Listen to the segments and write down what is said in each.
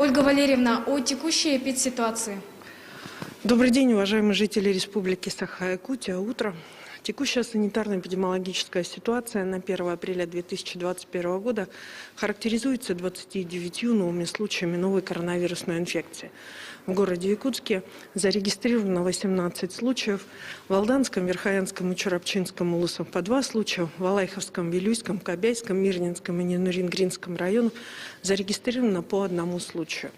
Ольга Валерьевна, о текущей эпидситуации. Добрый день, уважаемые жители Республики Саха-Якутия. Утро. Текущая санитарно-эпидемиологическая ситуация на 1 апреля 2021 года характеризуется 29 новыми случаями новой коронавирусной инфекции. В городе Якутске зарегистрировано 18 случаев, в Алданском, Верхоянском и Чурапчинском улусах по 2 случая, в Алайховском, Вилюйском, Кобяйском, Мирнинском и Ненурингринском районах зарегистрировано по 1 случаю.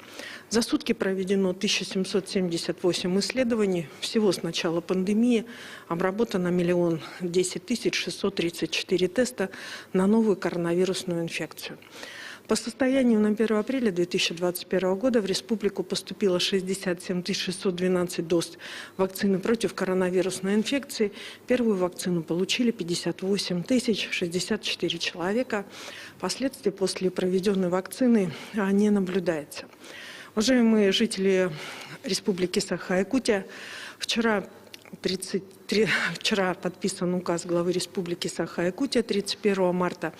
За сутки проведено 1778 исследований. Всего с начала пандемии обработано 1 010 634 теста на новую коронавирусную инфекцию. По состоянию на 1 апреля 2021 года в республику поступило 67 612 доз вакцины против коронавирусной инфекции. Первую вакцину получили 58 064 человека. Последствий после проведенной вакцины не наблюдается. Уважаемые жители Республики Саха-Якутия, вчера подписан указ главы Республики Саха-Якутия 31 марта,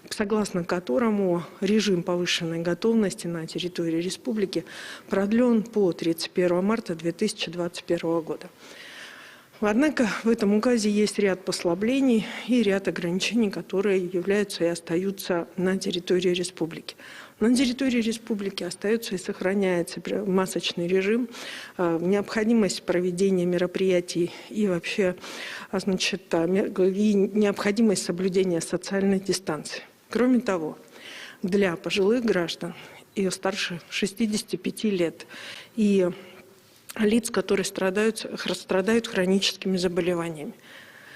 согласно которому режим повышенной готовности на территории республики продлен по 31 марта 2021 года. Однако в этом указе есть ряд послаблений и ряд ограничений, которые являются и остаются на территории республики. На территории республики остается и сохраняется масочный режим, необходимость проведения мероприятий и вообще и необходимость соблюдения социальной дистанции. Кроме того, для пожилых граждан и старше 65 лет и лиц, которые страдают хроническими заболеваниями,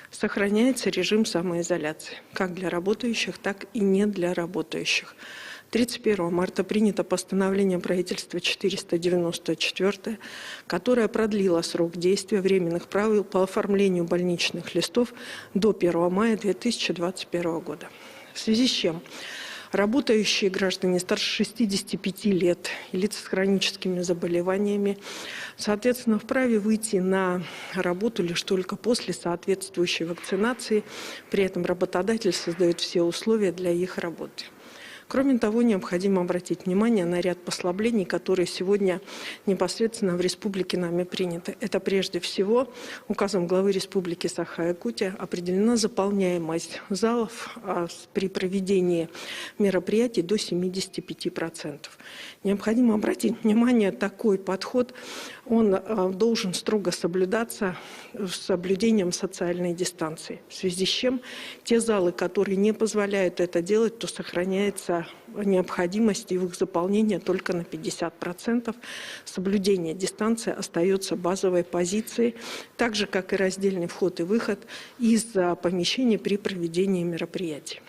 сохраняется режим самоизоляции, как для работающих, так и не для работающих. 31 марта принято постановление правительства 494, которое продлило срок действия временных правил по оформлению больничных листов до 1 мая 2021 года. В связи с чем работающие граждане старше 65 лет и лица с хроническими заболеваниями, соответственно, вправе выйти на работу лишь только после соответствующей вакцинации. При этом работодатель создает все условия для их работы. Кроме того, необходимо обратить внимание на ряд послаблений, которые сегодня непосредственно в республике нами приняты. Это прежде всего указом главы Республики Саха-Якутия определена заполняемость залов при проведении мероприятий до 75%. Необходимо обратить внимание, такой подход, он должен строго соблюдаться с соблюдением социальной дистанции. В связи с чем те залы, которые не позволяют это делать, то сохраняется необходимость в их заполнения только на 50%. Соблюдение дистанции остается базовой позицией, так же, как и раздельный вход и выход из помещений при проведении мероприятий.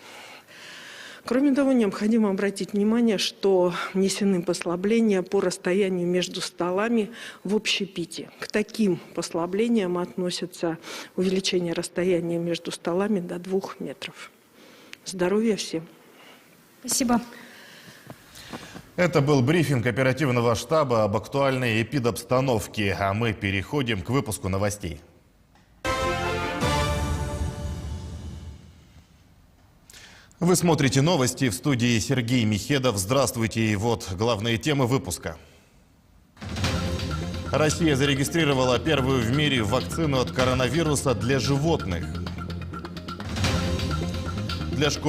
Кроме того, необходимо обратить внимание, что внесены послабления по расстоянию между столами в общепите. К таким послаблениям относятся увеличение расстояния между столами до 2 метров. Здоровья всем! Спасибо. Это был брифинг оперативного штаба об актуальной эпидобстановке, а мы переходим к выпуску новостей. Вы смотрите новости, в студии Сергей Михедов. Здравствуйте, и вот главные темы выпуска. Россия зарегистрировала первую в мире вакцину от коронавируса для животных. Для